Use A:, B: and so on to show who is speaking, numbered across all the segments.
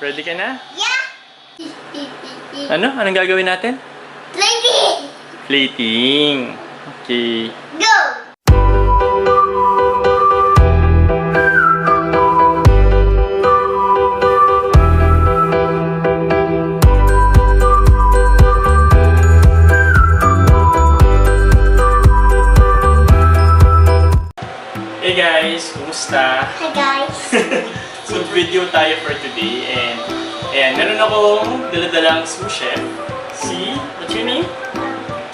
A: Ready ka na?
B: Yeah!
A: Ano? Anong gagawin natin?
B: Plating!
A: Plating. Okay.
B: Go!
A: Hey guys! Kumusta?
B: Hi guys!
A: So video tayo for today and ayan, meron akong daladalang sous-chef. Si, what's your name?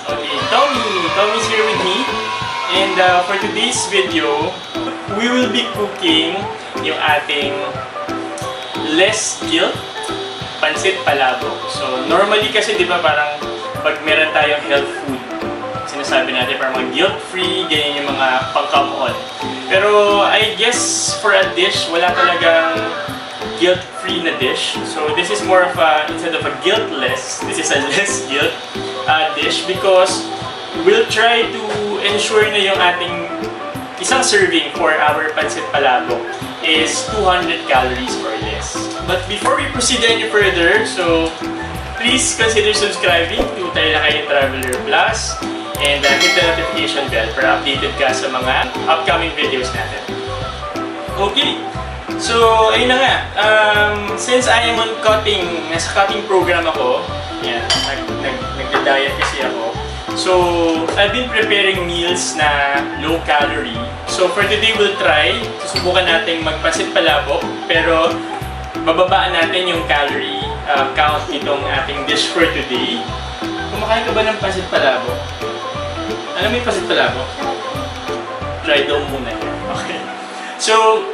A: Okay, Tommy! Tommy's here with me. And for today's video, we will be cooking yung ating less guilt pansit palabok. So normally kasi di ba parang pag meron tayong health food, sinasabi natin parang mga guilt-free, ganyan yung mga pang-come-on. Pero I guess for a dish, wala talagang guilt-free na dish. So this is more of a, instead of a guiltless, this is a less guilt dish because we'll try to ensure na yung ating isang serving for our pancit palabok is 200 calories or less. But before we proceed any further, so please consider subscribing to Tarlaqueño Traveler Plus and hit the notification bell para updated ka sa mga upcoming videos natin. Okay, so ayun na nga. Since I am on cutting, nasa cutting program ako, yan, nagda-diet kasi ako. So, I've been preparing meals na low-calorie. So, for today, we'll try. Susubukan natin magpasit palabok, pero bababaan natin yung calorie count nitong ating dish for today. Kumakain ka ba ng pasit palabok? Alam mo yung pasit palabok? Try daw muna yan. Okay. So,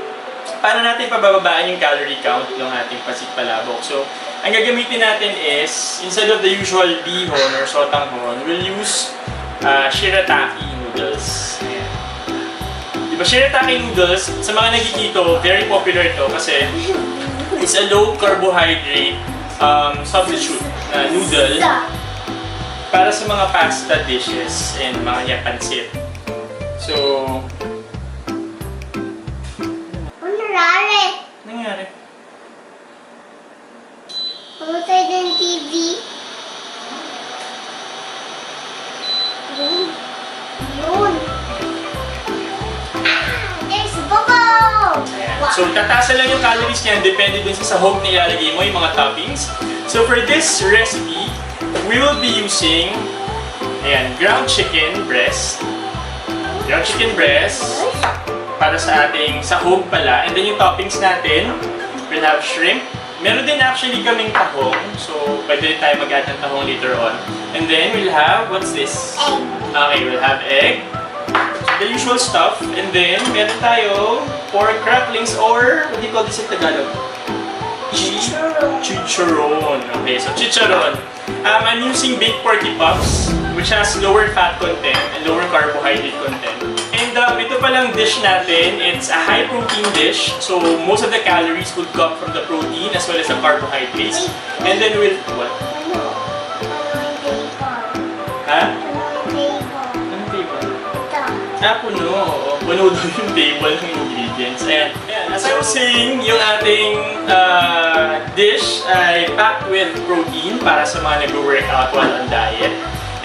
A: paano natin pababaan yung calorie count ng ating pasit palabok? So, ang gagamitin natin is, instead of the usual bihon or sotanghon, we'll use Shirataki noodles. Ayan. Diba, Shirataki noodles, sa mga nagkikito, very popular ito kasi it's a low carbohydrate substitute na noodle para sa mga pasta dishes and mga pancit. So,
B: Ano nangyari?
A: nangyari?
B: Pumatay ng TV. Yun. Yun. There's a bubble! Wow.
A: So, tatasa lang yung calories niyan, depende dun sa sahog na ilalagay mo, yung mga toppings. So, for this recipe, we will be using ayan, ground chicken breast. Ground chicken breast para sa ating sahog pala. And then yung toppings natin, we'll have shrimp. Meron din actually kaming tahong. So, pwede rin tayo mag-add ng tahong later on. And then we'll have, what's this?
B: Egg.
A: Okay, we'll have egg. The usual stuff. And then, meron tayo pork cracklings or, what do you call this in Tagalog?
B: Chicharon.
A: Chicharon. Okay, so chicharon. I'm using baked porky puffs, which has lower fat content and lower carbohydrate content. And ito palang dish natin, it's a high protein dish. So most of the calories will come from the protein as well as the carbohydrates. And then we'll, what?
B: Ano? Ano yung table?
A: Ha?
B: Ano yung table?
A: Anong table?
B: Ito.
A: Puno. Oo, puno doon yung table ng ingredients. Ayan. As I was saying, yung ating dish ay packed with protein para sa mga nag-workout while on diet.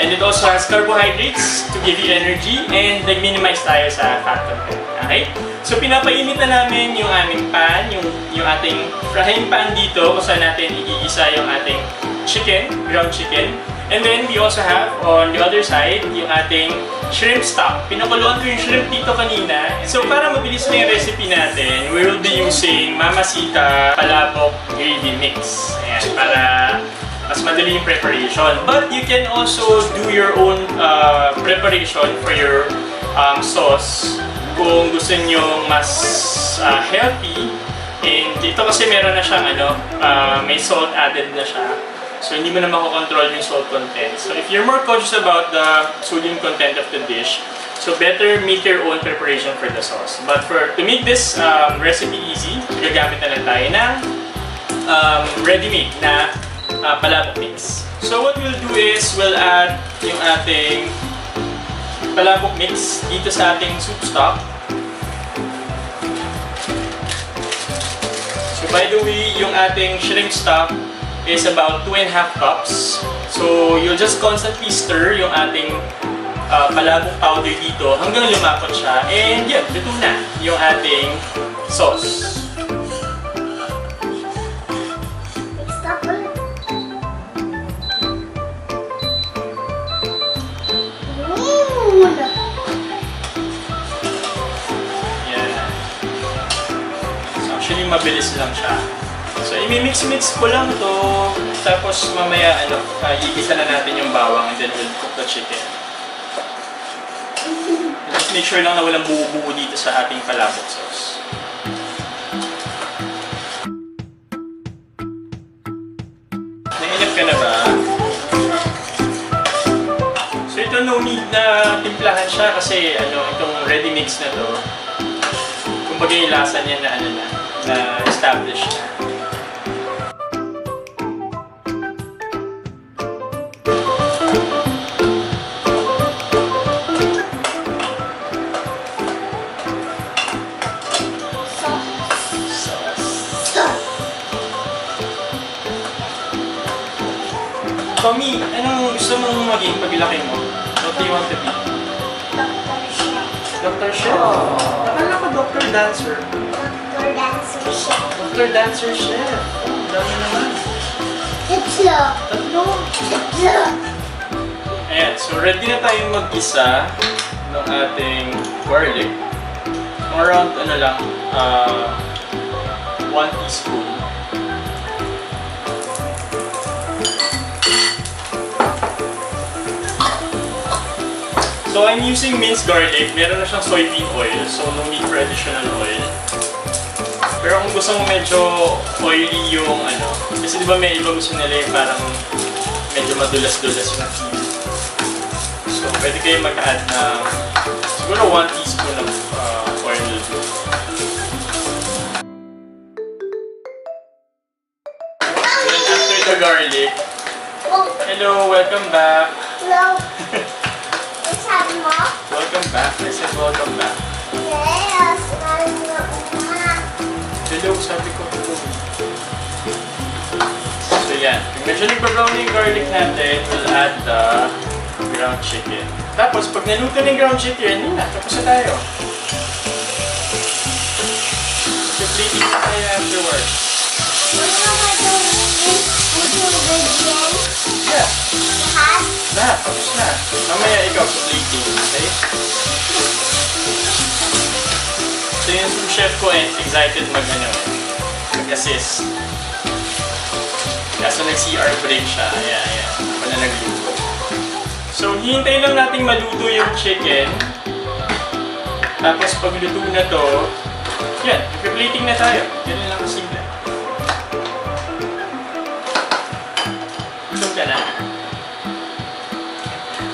A: And it also has carbohydrates to give you energy and nag-minimize tayo sa fat content. Okay? So pinapainit na namin yung aming pan, yung ating frying pan dito kung saan natin igigisa yung ating chicken, ground chicken. And then we also have on the other side yung ating shrimp stock. Pinakuluan ko yung shrimp dito kanina. So para mabilis na yung recipe natin, we will be using Mamacita Palabok gravy mix. Ayan, para mas madali yung preparation. But you can also do your own preparation for your sauce kung gusto nyo mas healthy. And ito kasi meron na siyang may salt added na siya. So hindi mo na makokontrol yung salt content. So if you're more conscious about the sodium content of the dish, so better make your own preparation for the sauce. But to make this recipe easy, gagamit na lang tayo ng ready-made na palabok mix. So what we'll do is, we'll add yung ating palabok mix dito sa ating soup stock. So by the way, yung ating shrimp stock is about 2.5 cups. So, you'll just constantly stir yung ating palabok powder dito hanggang lumapot siya. And yun, luto na yung ating sauce.
B: Stop it.
A: Yan. So, actually, mabilis lang siya. So, i-mix-mix ko lang to. Tapos, mamaya, igisa na natin yung bawang and then we'll cook the chicken. Just make sure lang na walang buo-buo dito sa ating palabok sauce. Nainip ka na ba? So, ito no need na timplahan siya kasi itong ready mix na to, kumbaga yung lasa niya na established na. Tommy, anong gusto mong maging paglaki mo? What do you want to be?
B: Dr. Chef.
A: Dr. Chef? Akala ko Dr. Dancer.
B: Dr. Dancer Chef.
A: Dr. Dancer Chef. Oh, dami naman.
B: Tatlo.
A: Tatlo.
B: Tatlo.
A: Ayan, so ready na tayong mag-isa ng ating garlic. Around, 1 teaspoon. So I'm using minced garlic. Meron na siyang soybean oil, so no need for additional oil. Pero kung gusto mo medyo oily yung kasi di ba may iba gusto nila yung parang medyo madulas-dulas na tea. So pwede kayo mag-add na siguro 1 teaspoon of oil. Then after the garlic, hello, welcome back.
B: Hello. Sabi mo?
A: Welcome back. I said welcome back.
B: Yes. Sabi mo uma.
A: Hello, sabi ko hello. So yan. Kung medyo nagpa-brown na yung garlic natin, we'll add the ground chicken. Tapos, pag naluto na yung ground chicken, yun na. Tapos na tayo. Completing na tayo afterwards.
B: Ano ba itong ingredients?
A: Yeah.
B: Lahat?
A: Lahat. Tapos na. Mamaya ikaw sa plating. Okay? So yung sous-chef ko excited mag-assist. Kaso nag-CR break siya. Ayan. Ako na nagluto. So hihintay lang nating maluto yung chicken. Tapos pag luto na to, yan. Plating na tayo. Ganun lang kasimple. Gusto ka na?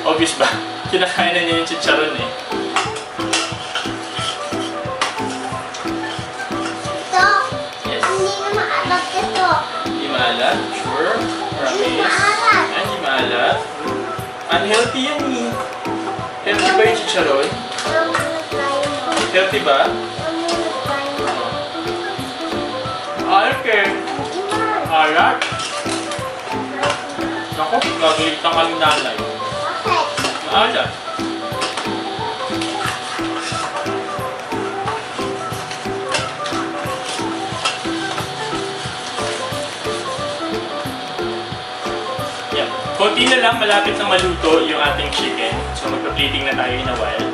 A: Obvious ba? Kinakain na niya yung chicharon eh.
B: Ito.
A: Yes.
B: Hindi na maalat ito.
A: Hindi maalat? Sure?
B: Hindi maalat.
A: Hindi maalat? Unhealthy yan eh. Healthy ba yung chicharon?
B: Ang muna tayo mo.
A: Healthy ba?
B: Ang muna tayo mo.
A: Okay.
B: Hindi man.
A: Alat? Naku, gagawin ka kami nanay.
B: Bakit?
A: Maalat. Yeah. Konti na lang, malapit na maluto yung ating chicken. So magpa-plating na tayo in a while.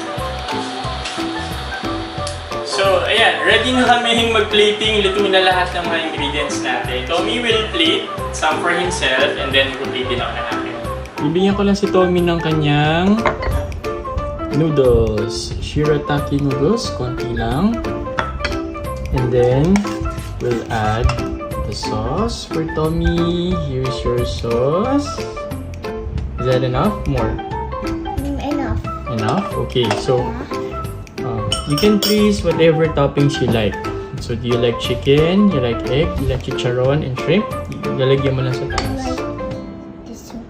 A: So, ayan, ready na kami mag-plating. Luto na lahat ng mga ingredients natin. Tommy will plate some for himself and then mag-plate din ako ng akin. Bibigyan ko lang si Tommy ng kanyang noodles. Shirataki noodles, konti lang. And then, we'll add the sauce for Tommy. Here's your sauce. Is that enough? More?
B: Enough.
A: Enough? Okay, so you can place whatever toppings you like. So, do you like chicken? You like egg? You like chicharon and shrimp? Lalagyan mo lang sa taas.
B: This one.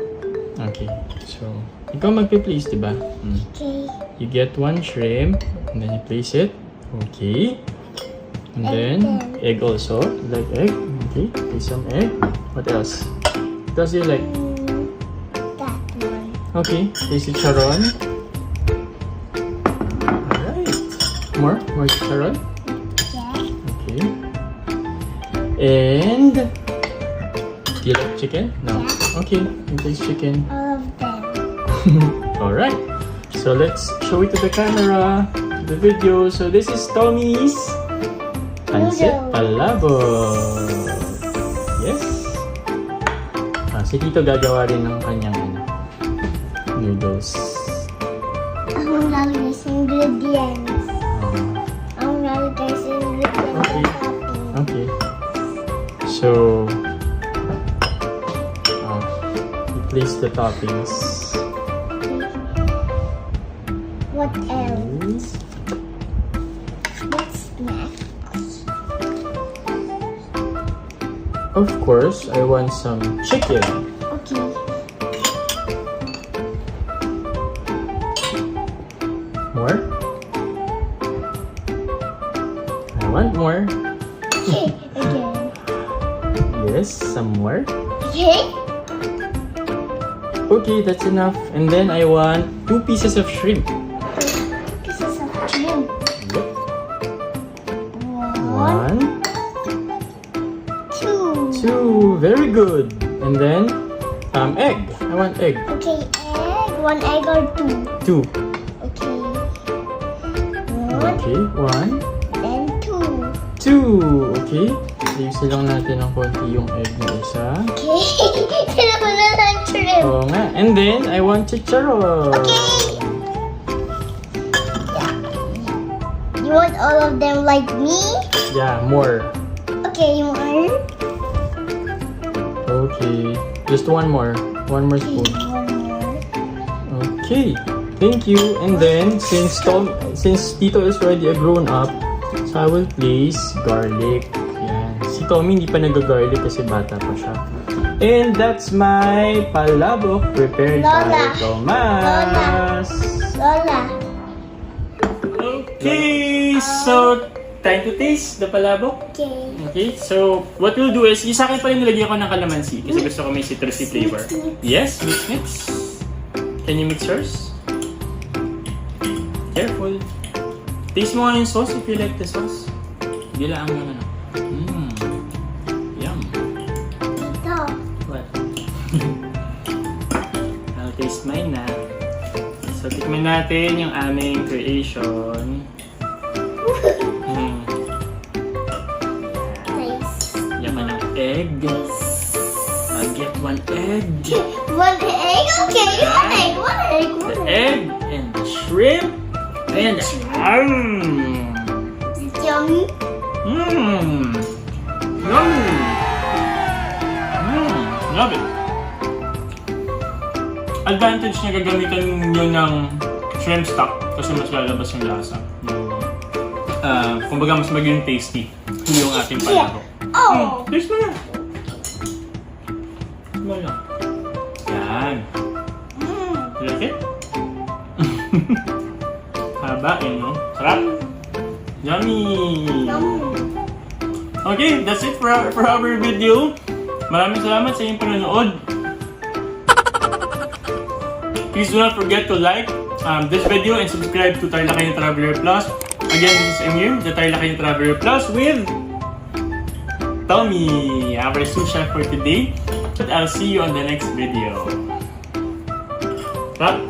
A: Okay, so ikaw magpe-place, diba?
B: Okay.
A: You get 1 shrimp and then you place it. Okay. And then, egg also. Like egg. Okay, take some egg. What else? What else do you like?
B: That one.
A: Okay, taste the charon. Alright. More charon.
B: Yeah.
A: Okay. And do you like chicken? No.
B: Yeah.
A: Okay, you taste chicken.
B: All of them.
A: Alright. So let's show it to the camera. The video. So this is Tommy's Pancit Palabok. Yes. Si Tito gagawa rin ng kanyang noodles.
B: Ang lalagay sa ingredients. Ang lalagay sa ingredients.
A: Okay. Okay. So, you place the toppings.
B: What else? What's next?
A: Of course, I want some chicken.
B: Okay.
A: More? I want more.
B: Okay. Again.
A: Yes, some more.
B: Okay.
A: Okay, that's enough. And then I want 2 pieces of shrimp.
B: Pieces of shrimp.
A: Yep.
B: One,
A: 1,
B: two.
A: 2. Very good. And then egg. I want egg.
B: Okay, egg. 1 egg or 2?
A: 2.
B: Okay. One,
A: Okay, 1,
B: then 2.
A: 2. Okay. Ayusin lang natin ng konti yung egg na isa.
B: Okay. Sila ko na lang shrimp.
A: Oo nga. And then, I want chicharon.
B: Okay. You want all of them like me?
A: Yeah, more.
B: Okay, more.
A: Okay. Just one more. One more
B: Okay,
A: spoon.
B: one more.
A: Okay. Thank you. And then, since Tito is already a grown-up, so I will place garlic. Yan. Si Tommy hindi pa nag-garlic kasi bata pa siya. And that's my palabok prepared
B: Lola.
A: by Tomas.
B: Lola.
A: Okay, so time to taste the palabok.
B: Okay.
A: Okay, so what we'll do is, yung sa akin pa rin nilagyan ko ng kalamansi kasi gusto ko may citrusy flavor. Yes, mix. Can you mix yours? Careful. Taste mo nga yung sauce if you like the sauce. Gilaan mo na. Yum.
B: Ito.
A: What? I'll taste mine na. So, tikman natin yung aming creation.
B: Nice.
A: Yaman ng egg. I'll get 1 egg.
B: 1 egg? Okay, 1 egg. 1 egg.
A: The egg and the shrimp. And
B: It's yummy.
A: Yummy. Love it. Advantage na gagamitan nyo ng shrimp stock kasi mas lalabas yung lasa. Kumbaga mas maging tasty yung ating palabok.
B: Oh.
A: Taste mo na. Small lang. Yan. You like it? Haba eh, no? Sarap. Yummy. Okay, that's it for our video. Maraming salamat sa inyong panonood. Please do not forget to like this video and subscribe to Tarlaqueño Traveler Plus. Again, this is Emir, the Tarlaqueño Traveler Plus with Tommy, our sous-chef for today. But I'll see you on the next video. Stop.